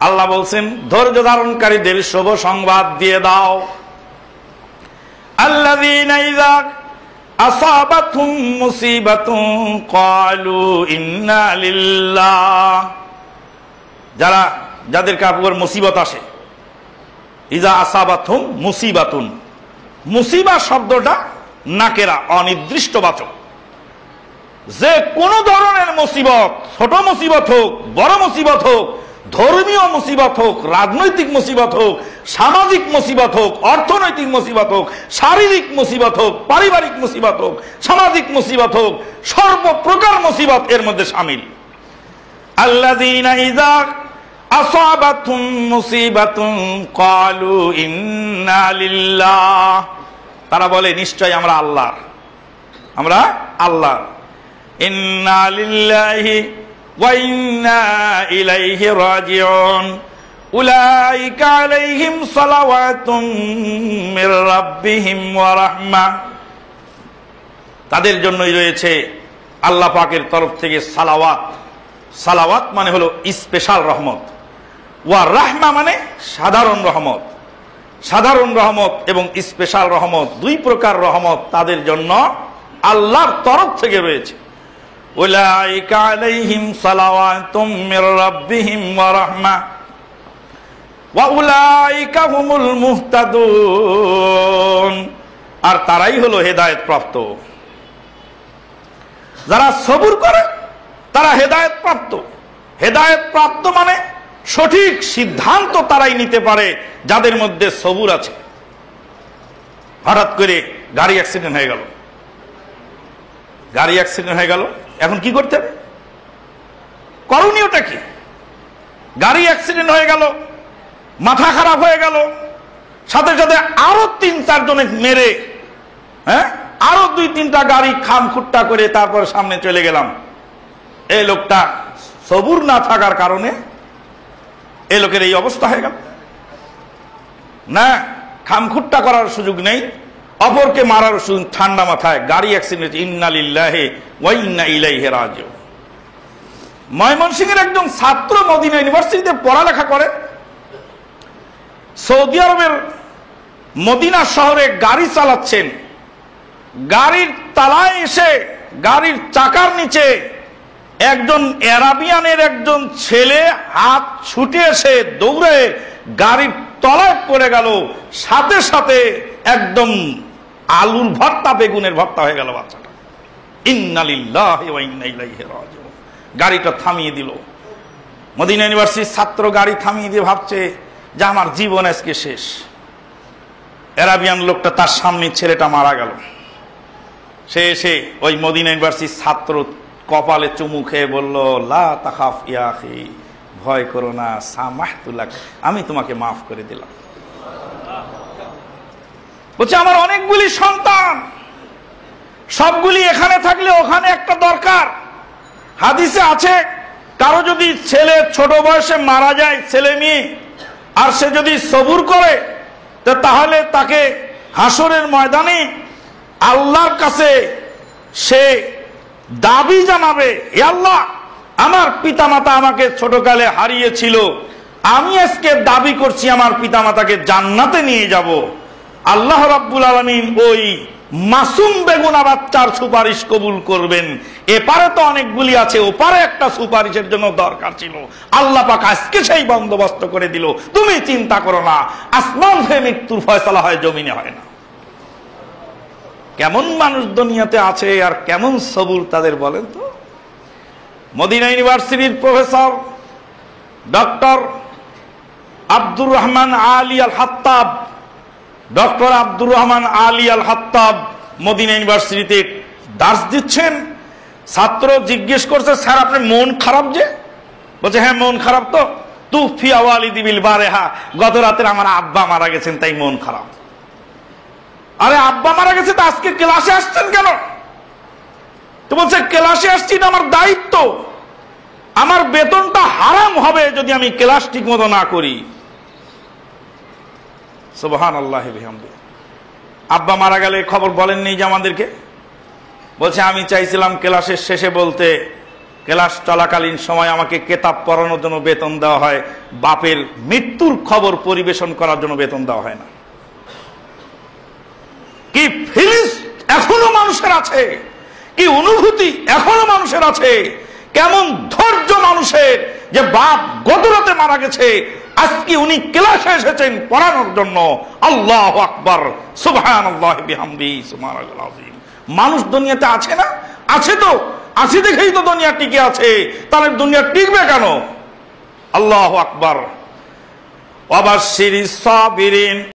আল্লাহ বলছেন ধৈর্য ধারণকারীদের শুভ সংবাদ দিয়ে দাও। আল্লাযীনা ইযা আসাবাতুহুম মুসিবাতুন ক্বালু ইন্না লিল্লাহ, যাদের উপর মুসিবত আসে, ইযা আসাবাতুহুম মুসিবাতুন, মুসিবা শব্দটা নাকেরা, অনির্দিষ্টবাচক। যে কোন ধরনের মুসিবত, ছোট মুসিবত হোক, বড় মুসিবত হোক, ধর্মীয় মুসিবত হোক, রাজনৈতিক মুসিবত হোক, সামাজিক মুসিবত হোক, অর্থনৈতিক মুসিবত হোক, শারীরিক মুসিবত হোক, পারিবারিক মুসিবত হোক, সামাজিক মুসিবত হোক, সর্বপ্রকার মুসিবত এর মধ্যে শামিল। আল্লাযীনা ইযা আসাবাতুহুম মুসিবাতুন ক্বালু ইন্না লিল্লাহ, তারা বলে নিশ্চয় আমরা আল্লাহর, আমরা আল্লাহর। ইন্না লিল্লাহি ওয়া ইন্না ইলাইহি রাজিউন উলাইকা আলাইহিম সালাওয়াতুম মির রাব্বিহিম ওয়া রাহমাহ, তাদের জন্যই রয়েছে আল্লাহ পাকের তরফ থেকে সালাওয়াত। সালাওয়াত মানে হলো স্পেশাল রহমত, ওয়া রাহমা মানে সাধারণ রহমত। সাধারণ রহমত এবং স্পেশাল রহমত, দুই প্রকার রহমত তাদের জন্য আল্লাহর তরফ থেকে রয়েছে। উলাইকা আলাইহিম সালাওয়াতুম মির রাব্বিহিম ওয়া রাহমাহ ওয়া উলাইকা হুমুল মুহতাদুন, আর তারাই হলো হেদায়েত প্রাপ্ত। যারা সবুর করে তারা হেদায়েত প্রাপ্ত। হেদায়েত প্রাপ্ত মানে সঠিক সিদ্ধান্ত তারাই নিতে পারে যাদের মধ্যে সবুর আছে। হঠাৎ করে গাড়ি অ্যাক্সিডেন্ট হয়ে গেল, গাড়ি অ্যাক্সিডেন্ট হয়ে গেল, এখন কি করতে হবে? করণীয়টা কি? গাড়ি অ্যাক্সিডেন্ট হয়ে গেল, মাথা খারাপ হয়ে গেল, সাথে সাথে আরো 3-4 জনে মেরে, আরো 2-3টা গাড়ি খামখুট্টা করে তারপর সামনে চলে গেলাম। এই লোকটা সবুর না থাকার কারণে এই লোকের এই অবস্থা হয়ে গেল। না, খামখুট্টা করার সুযোগ নেই, অপরকে মারার সুযোগ, ঠান্ডা মাথায় গাড়ি অ্যাক্সিডেন্ট, ইন্না লিল্লাহি ওয়া ইন্না ইলাইহি রাজিউন। ময়মনসিংহের একজন ছাত্র মদিনা ইউনিভার্সিটিতে পড়ালেখা করে, সৌদি আরবের মদিনা শহরে গাড়ি চালাচ্ছেন, গাড়ির তালায় এসে গাড়ির চাকার নিচে একজন আরাবিয়ানের একজন ছেলে হাত ছুটে এসে দৌড়ে গাড়ির তলায় পড়ে গেল, সাথে সাথে একদম আলুর ভর্তা, বেগুনের ভর্তা হয়ে গেল বাচ্চাটা। ইন্না লিল্লাহি ওয়া ইন্না ইলাইহি রাজিউন। গাড়িটা থামিয়ে দিল। মদিনা ইউনিভার্সিটির ছাত্র গাড়ি থামিয়ে দিয়ে ভাবছে যে আমার জীবন আজকে শেষ। আরাবিয়ান লোকটা তার সামনে, ছেলেটা মারা গেল। সে এসে ওই মদিনা ইউনিভার্সিটির ছাত্র কপালে চুমু খেয়ে বলল, লা তাখাফ ইয়া আখি, ভয় করো না, সামাহতু লাক, আমি তোমাকে মাফ করে দিলাম। বলছে আমার অনেকগুলি সন্তান, সবগুলি এখানে থাকলে ওখানে একটা দরকার। হাদিসে আছে কারো যদি ছেলে ছোট বয়সে মারা যায়, ছেলে মেয়ে, আর সে যদি সবুর করে তাহলে তাকে হাসরের ময়দানে আল্লাহর কাছে সে দাবি জানাবে, হে আল্লাহ, আমার পিতামাতা আমাকে ছোটকালে হারিয়েছিল, আমি আজকে দাবি করছি আমার পিতামাতাকে জান্নাতে নিয়ে যাব। আল্লাহ রাব্বুল আলামিন ওই মাসুম বেগুনা বাচ্চার সুপারিশ কবুল করবেন। এপারে তো অনেকগুলি আছে, ওপারে একটা সুপারিশের জন্য দরকার ছিল, আল্লাহ পাক আজকে সেই বন্দোবস্ত করে দিল। তুমি চিন্তা করো না, আসমান থেকে মৃত্যুর ফয়সালা হয়, জমিনে হয় না। কেমন মানুষ দুনিয়াতে আছে আর কেমন সবুর তাদের বলেন তো। মদিনা ইউনিভার্সিটির প্রফেসর ডক্টর আব্দুর রহমান আলী আল হাত্তাব, ডক্টর আব্দুর রহমান আলী আল হাত্তাব মদিনা ইউনিভার্সিটিতে দার্স দিচ্ছেন। ছাত্র জিজ্ঞেস করছে, স্যার আপনার মন খারাপ যে? বলছে হ্যাঁ মন খারাপ তো। তুফি ওয়ালিদি বিল বারেহা, গত রাতের আমার আব্বা মারা গেছেন তাই মন খারাপ। আরে আব্বা মারা গেছে তো আজকে ক্লাসে আসছেন কেন? তো বলছে ক্লাসে আসছি না, আমার দায়িত্ব, আমার বেতনটা হারাম হবে যদি আমি ক্লাস ঠিক মতো না করি। সুবহানাল্লাহি বিহামদি। আব্বা মারা গেলে খবর বলেননি যে আমাদেরকে? বলছে আমি চাইছিলাম ক্লাসের শেষে বলতে, ক্লাস চলাকালীন সময় আমাকে কেতাব পড়ানোর জন্য বেতন দেওয়া হয়, বাপের মৃত্যুর খবর পরিবেশন করার জন্য বেতন দেওয়া হয় না। কি ফিলিংস এখনো মানুষের আছে, কি অনুভূতি এখনো মানুষের আছে, কেমন ধৈর্য মানুষের, যে বাপ গত রাতে মারা গেছে, আজকে উনি ক্লাসে এসেছেন পড়ানোর জন্য। আল্লাহু আকবার, সুবহানাল্লাহি বিহামদিহি, সুবহানাল্লাহিল আযীম। মানুষ দুনিয়াতে আছে না? আছে তো, আছে দেখেই তো দুনিয়া টিকে আছে। তাহলে দুনিয়া টিকবে কেন? আল্লাহু আকবার। ওয়াবাশশিরিস সাবিরিন।